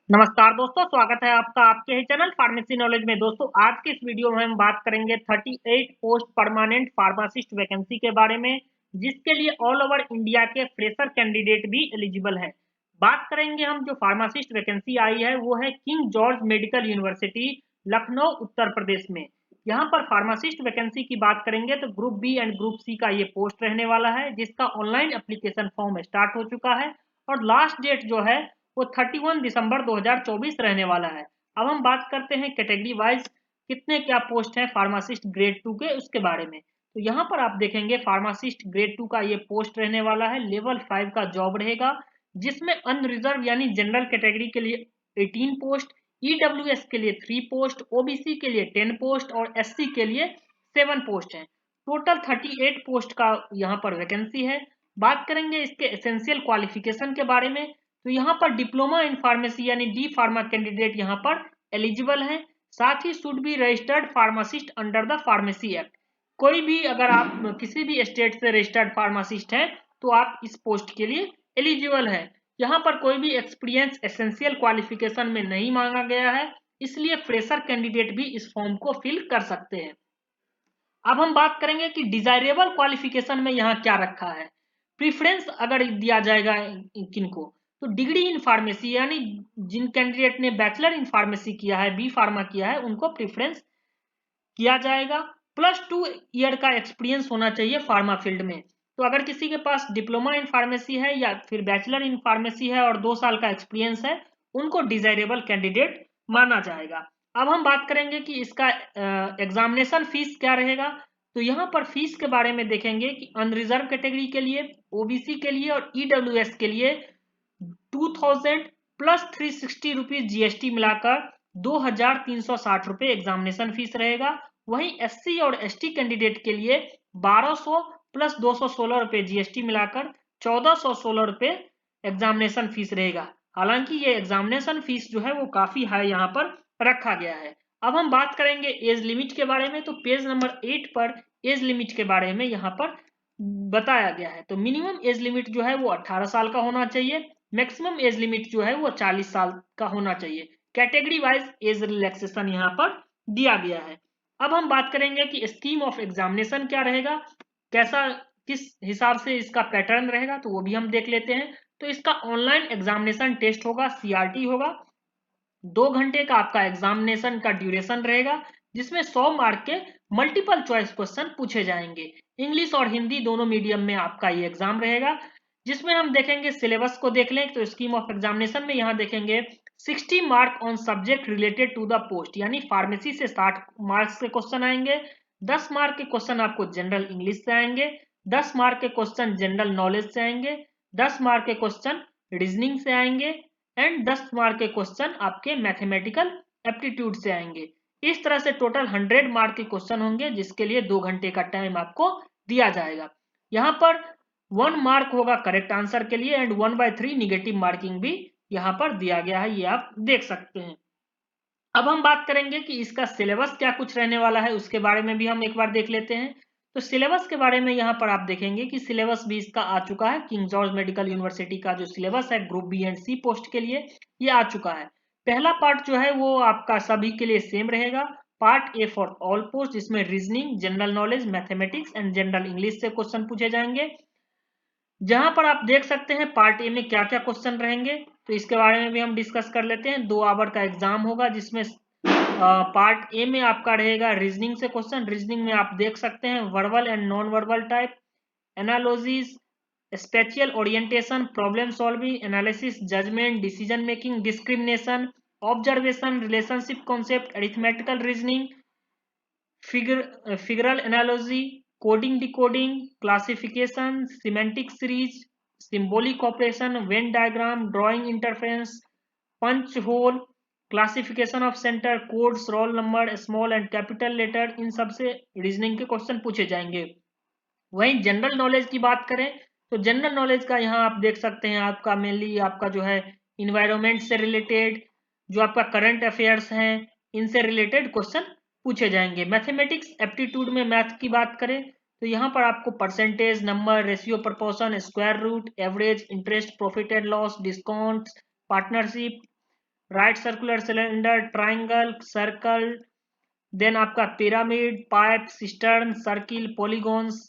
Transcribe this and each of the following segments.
नमस्कार दोस्तों, स्वागत है आपका आपके ही चैनल फार्मेसी नॉलेज में। दोस्तों, आज के इस वीडियो में हम बात करेंगे 38 पोस्ट परमानेंट फार्मासिस्ट वैकेंसी के बारे में, जिसके लिए ऑल ओवर इंडिया के फ्रेशर कैंडिडेट भी एलिजिबल है। बात करेंगे हम जो फार्मासिस्ट वैकेंसी आई है वो है King George Medical University, Lucknow, Uttar Pradesh में। यहाँ पर फार्मासिस्ट वैकेंसी की बात करेंगे तो group B and group C का ये पोस्ट रहने वाला है, जिसका ऑनलाइन एप्लीकेशन फॉर्म स्टार्ट हो चुका है और लास्ट डेट जो है वो 31 दिसंबर 2024 रहने वाला है। अब हम बात करते हैं कैटेगरी वाइज कितने क्या पोस्ट हैं फार्मासिस्ट ग्रेड 2 के, उसके बारे में। तो यहाँ पर आप देखेंगे फार्मासिस्ट ग्रेड 2 का ये पोस्ट रहने वाला है, लेवल 5 का जॉब रहेगा, जिसमें अनरिजर्व यानी जनरल कैटेगरी के लिए 18 पोस्ट, ईडब्ल्यूएस के लिए 3 पोस्ट, ओबीसी के लिए 10 पोस्ट और एससी के लिए 7 पोस्ट हैं। टोटल 38 पोस्ट का यहाँ पर वैकेंसी है। बात करेंगे इसके एसेंशियल क्वालिफिकेशन के बारे में, तो यहाँ पर डिप्लोमा इन फार्मेसी यानी डी फार्मा कैंडिडेट यहाँ पर एलिजिबल हैं। साथ he should be registered pharmacist under the pharmacy act. कोई भी अगर आप किसी भी स्टेट से रजिस्टर्ड फार्मासिस्ट हैं तो आप इस पोस्ट के लिए एलिजिबल हैं। यहाँ पर कोई भी एक्सपीरियंस एसेंशियल क्वालिफिकेशन में नहीं मांगा गया है, इसलिए फ्रेशर कैंडिडेट भी इस फॉर्म को फिल कर सकते हैं। अब हम बात करेंगे कि डिजायरेबल क्वालिफिकेशन में यहाँ क्या रखा है। प्रीफरेंस अगर दिया जाएगा किनको, तो डिग्री इन फार्मेसी यानी जिन कैंडिडेट ने बैचलर इन फार्मेसी किया है, बी फार्मा किया है, उनको प्रीफरेंस किया जाएगा। +2 ईयर का एक्सपीरियंस होना चाहिए फार्मा फील्ड में। तो अगर किसी के पास डिप्लोमा इन फार्मेसी है या फिर बैचलर इन फार्मेसी है और 2 साल का एक्सपीरियंस है, उनको डिजायरेबल कैंडिडेट माना जाएगा। अब हम बात करेंगे कि इसका एग्जामिनेशन फीस क्या रहेगा। तो यहाँ पर फीस के बारे में देखेंगे कि अनरिजर्व कैटेगरी के लिए, ओबीसी के लिए और ईडब्ल्यूएस के लिए 2000 प्लस 360 रुपीज जीएसटी मिलाकर 2360 रुपये एग्जामिनेशन फीस रहेगा। वहीं एससी और एसटी कैंडिडेट के लिए 1200 प्लस 216 रुपये जीएसटी मिलाकर 1416 रुपये एग्जामिनेशन फीस रहेगा। हालांकि ये एग्जामिनेशन फीस जो है वो काफी हाई यहाँ पर रखा गया है। अब हम बात करेंगे एज लिमिट के बारे में, तो पेज नंबर 8 पर एज लिमिट के बारे में यहाँ पर बताया गया है। तो मिनिमम एज लिमिट जो है वो 18 साल का होना चाहिए, मैक्सिमम एज लिमिट जो है वो 40 साल का होना चाहिए। कैटेगरी वाइज एज रिलैक्सेशन यहाँ पर दिया गया है। अब हम बात करेंगे कि स्कीम ऑफ एग्जामिनेशन क्या रहेगा, कैसा किस हिसाब से इसका पैटर्न रहेगा, तो वो भी हम देख लेते हैं। तो इसका ऑनलाइन एग्जामिनेशन टेस्ट होगा, सीआरटी होगा। 2 घंटे का आपका एग्जामिनेशन का ड्यूरेशन रहेगा, जिसमें 100 मार्क के मल्टीपल चॉइस क्वेश्चन पूछे जाएंगे। इंग्लिश और हिंदी दोनों मीडियम में आपका ये एग्जाम रहेगा, जिसमें हम देखेंगे सिलेबस को देख लें तो स्कीम ऑफ एग्जामिनेशन में यहाँ देखेंगे 60 mark on subject related to the post, यानी फार्मेसी से 60 मार्क्स के क्वेश्चन आएंगे। 10 मार्क के क्वेश्चन आपको जनरल इंग्लिश से आएंगे, 10 मार्क के क्वेश्चन जनरल नॉलेज से आएंगे, 10 मार्क के क्वेश्चन रीजनिंग से आएंगे एंड 10 मार्क के क्वेश्चन आपके मैथमेटिकल एप्टीट्यूड से आएंगे। इस तरह से टोटल 100 मार्क के क्वेश्चन होंगे, जिसके लिए 2 घंटे का टाइम आपको दिया जाएगा। यहाँ पर 1 मार्क होगा करेक्ट आंसर के लिए एंड 1/3 निगेटिव मार्किंग भी यहाँ पर दिया गया है, ये आप देख सकते हैं। अब हम बात करेंगे कि इसका सिलेबस क्या कुछ रहने वाला है, उसके बारे में भी हम एक बार देख लेते हैं। तो सिलेबस के बारे में यहाँ पर आप देखेंगे कि सिलेबस भी इसका आ चुका है। किंग जॉर्ज मेडिकल यूनिवर्सिटी का जो सिलेबस है group B and C post के लिए ये आ चुका है। पहला पार्ट जो है वो आपका सभी के लिए सेम रहेगा। Part A for all post, जिसमें reasoning, general knowledge, mathematics and general English से क्वेश्चन पूछे जाएंगे। जहां पर आप देख सकते हैं पार्ट ए में क्या क्या क्वेश्चन रहेंगे, तो इसके बारे में भी हम डिस्कस कर लेते हैं। 2 आवर का एग्जाम होगा, जिसमें पार्ट ए में आपका रहेगा रीजनिंग से क्वेश्चन। रीजनिंग में आप देख सकते हैं verbal and non verbal type, analogies, spatial orientation, problem solving, analysis, judgement, decision making, discrimination, observation, relationship concept, arithmetical reasoning, figural analogy, coding decoding, classification, semantic series, symbolic operation, Venn diagram, drawing interference, punch hole, classification of centre, codes, roll number, small and capital letter, इन सब से reasoning के question पूछे जाएंगे। वहीं general knowledge की बात करें तो जनरल नॉलेज का यहाँ आप देख सकते हैं आपका मेनली आपका जो है इन्वायरमेंट से रिलेटेड, जो आपका करंट अफेयर्स हैं, इनसे रिलेटेड क्वेश्चन पूछे जाएंगे। मैथमेटिक्स एप्टीट्यूड में मैथ की बात करें तो यहाँ पर आपको percentage, number, ratio, proportion, square root, average, interest, profit and loss, discount, partnership, right circular cylinder, triangle, circle, then आपका pyramid, pipe, cistern, circle, polygons,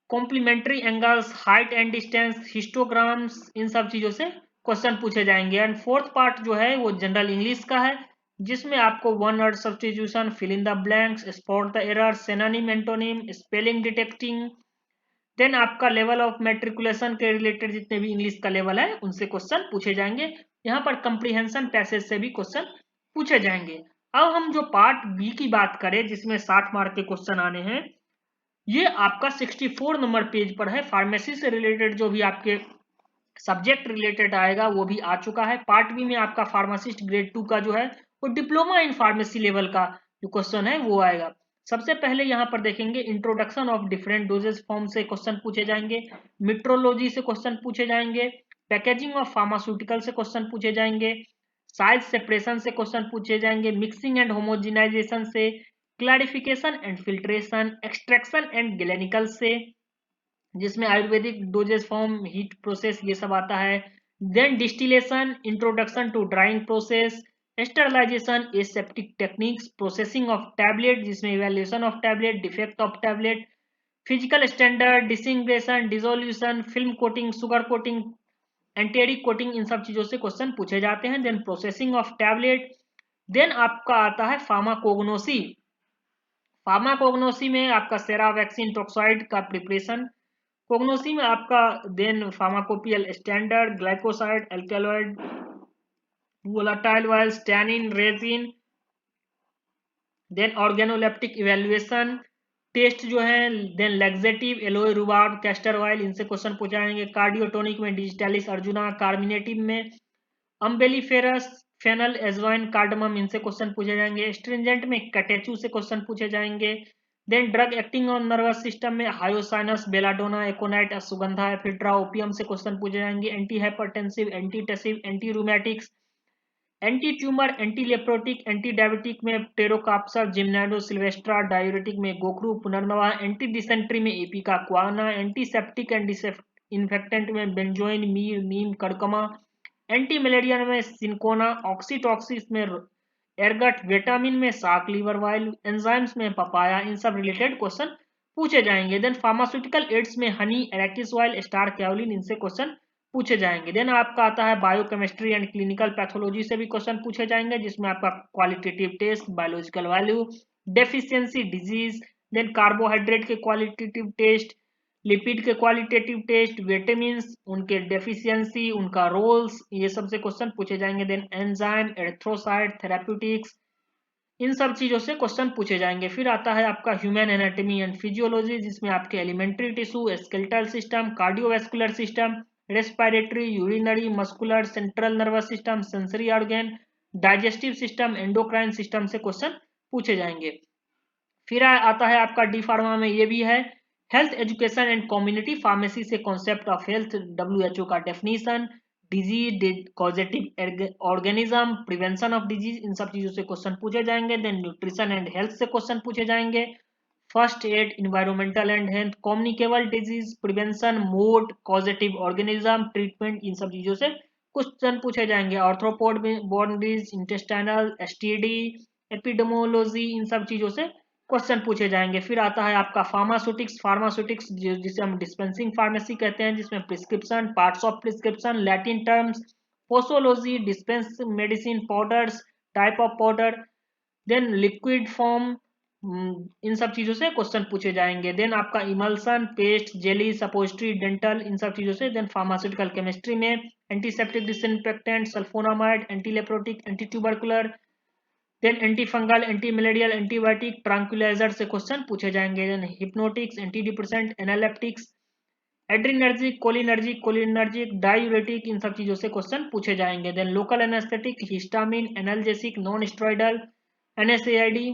complementary angles, height and distance, histograms, इन सब चीजों से क्वेश्चन पूछे जाएंगे। And fourth part जो है वो जनरल इंग्लिश का है, जिसमें आपको one word substitution, fill in the blanks, spot the error, synonym, antonym, spelling detecting, then आपका लेवल ऑफ मेट्रिकुलेशन के रिलेटेड जितने भी इंग्लिश का लेवल है उनसे क्वेश्चन पूछे जाएंगे। यहाँ पर कंप्रीहेंशन पैसेज से भी क्वेश्चन पूछे जाएंगे। अब हम जो पार्ट बी की बात करें जिसमें 60 मार्क के क्वेश्चन आने हैं, ये आपका 64 नंबर पेज पर है। फार्मेसी से रिलेटेड जो भी आपके सब्जेक्ट रिलेटेड आएगा वो भी आ चुका है। पार्ट बी में आपका फार्मासिस्ट ग्रेड 2 का जो है वो डिप्लोमा इन फार्मेसी लेवल का जो क्वेश्चन है वो आएगा। सबसे पहले यहाँ पर देखेंगे introduction of different dosages form से क्वेश्चन पूछे जाएंगे, मिट्रोलॉजी से क्वेश्चन पूछे जाएंगे, पैकेजिंग ऑफ फार्मास्यूटिकल से क्वेश्चन पूछे जाएंगे, साइज सेपरेशन से क्वेश्चन पूछे जाएंगे, मिक्सिंग एंड होमोजिनाइजेशन से, clarification and filtration, extraction and galenical से, जिसमें Ayurvedic dosages form, heat process, ये सब आता है। Then distillation, introduction to drying process, sterilization, aseptic techniques, processing of tablet जिसमें evaluation of tablet, defect of tablet, physical standard, disintegration, dissolution, film coating, sugar coating, enteric coating, इन सब चीजों से question पूछे जाते हैं। Then processing of tablet, then आपका आता है फार्माकोग्नोसी। फार्माकोग्नोसी में आपका सेरा वैक्सीन टॉक्साइड का प्रिपरेशन, कोग्नोसी में आपका then pharmacopoeial standard, glycoside, alkaloid, volatile oils, tannin, resin, then organoleptic evaluation test जो है, then laxative, aloe, rhubarb, castor oil, इनसे क्वेश्चन पूछाएंगे। कार्डियोटोनिक में डिजिटलिस अर्जुना, कार्मिनेटिव में अम्बेलिफेरस, फेनल, एजवाइन, कार्डमम, इनसे क्वेश्चन पूछे जाएंगे। स्ट्रिंजेंट में कैटेचू से क्वेश्चन पूछे जाएंगे। Then drug acting on nervous system में hyoscyamus, belladonna, aconite, ashwagandha, ephedra, opium से क्वेश्चन पूछे जाएंगे। Anti hypertensive, anti tussive, anti rheumatics, anti tumour, anti leprotic, anti diabetic में टेरोकाप्सर, जिम्नैडो, सिल्वेस्ट्रा, डायूरेटिक में गोखरू, पुनर्नवा, एंटी डिसेंट्री में ipecacuanha, anti septic and infectant में benzoin, myrrh, neem, curcuma, anti malaria में cinchona, ऑक्सीटॉक्सिस में एरगट, vitamin में साक, liver while, enzymes में papaya, इन सब रिलेटेड क्वेश्चन पूछे जाएंगे। देन फार्मास्यूटिकल एड्स में हनी, एरेक्टिस ऑयल, स्टार कैओलिन, इनसे क्वेश्चन पूछे जाएंगे। देन आपका आता है बायोकेमिस्ट्री एंड क्लिनिकल पैथोलॉजी से भी क्वेश्चन पूछे जाएंगे, जिसमें आपका qualitative test, biological value, deficiency, disease, then carbohydrate के क्वालिटेटिव टेस्ट, लिपिड के क्वालिटेटिव टेस्ट, विटामिन, उनके डेफिशिएंसी, उनका रोल्स, ये सब से क्वेश्चन पूछे जाएंगे। देन एंजाइम, एरिथ्रोसाइट, थेराप्यूटिक्स, इन सब चीजों से क्वेश्चन पूछे जाएंगे। फिर आता है आपका ह्यूमन एनाटॉमी एंड फिजियोलॉजी, जिसमें आपके elementary tissue, skeletal system, cardiovascular system, respiratory, urinary, muscular, central nervous system, sensory organ, digestive system, endocrine system से क्वेश्चन पूछे जाएंगे। फिर आता है आपका डी फार्मा में ये भी है, health education and community pharmacy से कॉन्सेप्ट ऑफ हेल्थ, डब्ल्यूएचओ का definition, disease causative organism, prevention of disease, इन सब चीजों से क्वेश्चन पूछे जाएंगे। देन न्यूट्रिशन एंड हेल्थ से क्वेश्चन पूछे जाएंगे। First aid, environmental and health, communicable disease prevention, mode, causative organism, treatment, इन सब चीजों से क्वेश्चन पूछे जाएंगे। Arthropod borne disease, intestinal, STD, epidemiology, इन सब चीजों से क्वेश्चन पूछे जाएंगे। फिर आता है आपका फार्मास्यूटिक्स, फार्मास्यूटिक्स जिसे हम डिस्पेंसिंग फार्मेसी कहते हैं, जिसमें prescription, parts of prescription, Latin terms, posology, dispense medicine, powders, type of powder, then liquid form, इन सब चीजों से क्वेश्चन पूछे जाएंगे। देन आपका emulsion, paste, jelly, suppository, dental, इन सब चीजों से। देन फार्मास्यूटिकल केमिस्ट्री में antiseptic, disinfectant, sulphonamide, anti leprotic, anti tubercular, then anti fungal, anti malarial, antibiotic, tranquilliser से क्वेश्चन पूछे जाएंगे। Then hypnotics, anti depressant, analeptics, adrenergic, cholinergic, cholinergic, diuretic, इन सब चीजों से क्वेश्चन पूछे जाएंगे। Then local anaesthetic, histamine, analgesic, non steroidal, NSAID,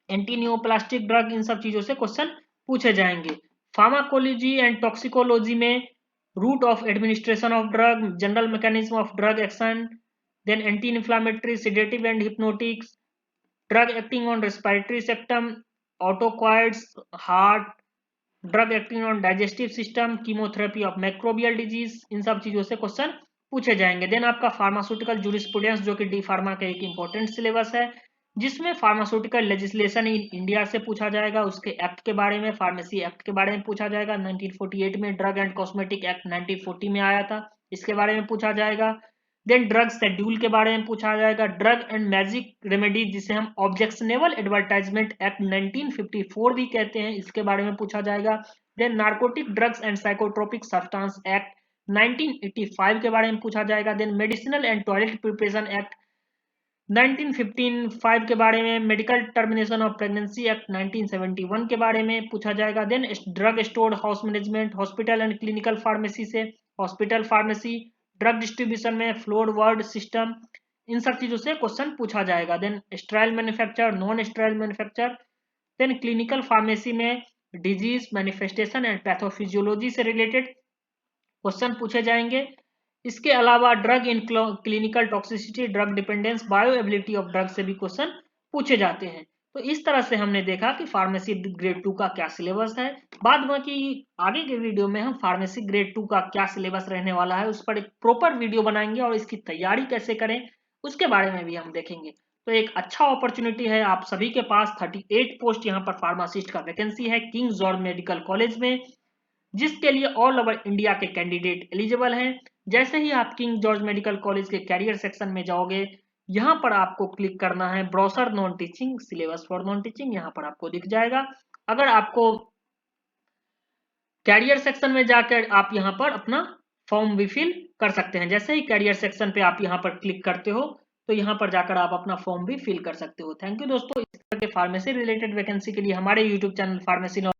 anti neoplastic drug, इन सब चीजों से क्वेश्चन पूछे जाएंगे। फार्माकोलॉजी एंड टॉक्सिकोलॉजी में route of administration of drug, general mechanism of drug action, then anti-inflammatory, sedative and hypnotics, drug acting on respiratory system, autocoids, heart, drug acting on digestive system, chemotherapy of microbial disease, इन सब चीजों से question पूछे जाएंगे। Then आपका pharmaceutical jurisprudence जो कि D pharma का एक इंपॉर्टेंट सिलेबस है, जिसमें फार्मास्यूटिकल लेजिस्लेशन इन इंडिया से पूछा जाएगा, उसके एक्ट के बारे में, फार्मेसी एक्ट के बारे में पूछा जाएगा। 1948 में ड्रग एंड कॉस्मेटिक एक्ट 1940 में आया था, इसके बारे में पूछा जाएगा। देन ड्रग शेड्यूल के बारे में पूछा जाएगा। ड्रग एंड मैजिक रेमेडीज जिसे हम ऑब्जेक्शनेबल एडवर्टाइजमेंट एक्ट 1954 भी कहते हैं, इसके बारे में पूछा जाएगा। Then narcotic drugs and psychotropic substance act 1985 के बारे में पूछा जाएगा। Then medicinal and toilet preparation act 1915 के बारे में। Medical termination of pregnancy act 1971 के बारे में पूछा जाएगा। Then drug store house management, hospital and clinical pharmacy से हॉस्पिटल फार्मेसी, ड्रग डिस्ट्रीब्यूशन में फ्लोर वर्ड सिस्टम, इन सब चीजों से क्वेश्चन पूछा जाएगा। Then sterile manufacture, non sterile manufacture. Then clinical pharmacy में डिजीज मैनिफेस्टेशन एंड पैथोफिजियोलॉजी से रिलेटेड क्वेश्चन पूछे जाएंगे। इसके अलावा drug in clinical toxicity, drug dependence, bioavailability of drug से भी क्वेश्चन पूछे जाते हैं। तो इस तरह से हमने देखा कि फार्मेसी ग्रेड 2 का क्या सिलेबस है। बाद बाकी आगे के वीडियो में हम फार्मेसी ग्रेड 2 का क्या सिलेबस रहने वाला है उस पर एक प्रॉपर वीडियो बनाएंगे और इसकी तैयारी कैसे करें उसके बारे में भी हम देखेंगे। तो एक अच्छा अपॉर्चुनिटी है आप सभी के पास। 38 पोस्ट यहाँ पर फार्मासिस्ट का वैकेंसी है किंग जॉर्ज मेडिकल कॉलेज में, जिसके लिए ऑल ओवर इंडिया के कैंडिडेट एलिजिबल हैं। जैसे ही आप किंग जॉर्ज मेडिकल कॉलेज के कैरियर सेक्शन में जाओगे, यहाँ पर आपको क्लिक करना है brochure non teaching, syllabus for non teaching, यहाँ पर आपको दिख जाएगा। अगर आपको कैरियर सेक्शन में जाकर आप यहाँ पर अपना फॉर्म भी फिल कर सकते हैं। जैसे ही कैरियर सेक्शन पे आप यहाँ पर क्लिक करते हो तो यहाँ पर जाकर आप अपना फॉर्म भी फिल कर सकते हो। थैंक यू दोस्तों। इस तरह के फार्मेसी रिलेटेड वैकेंसी के लिए हमारे यूट्यूब चैनल फार्मेसी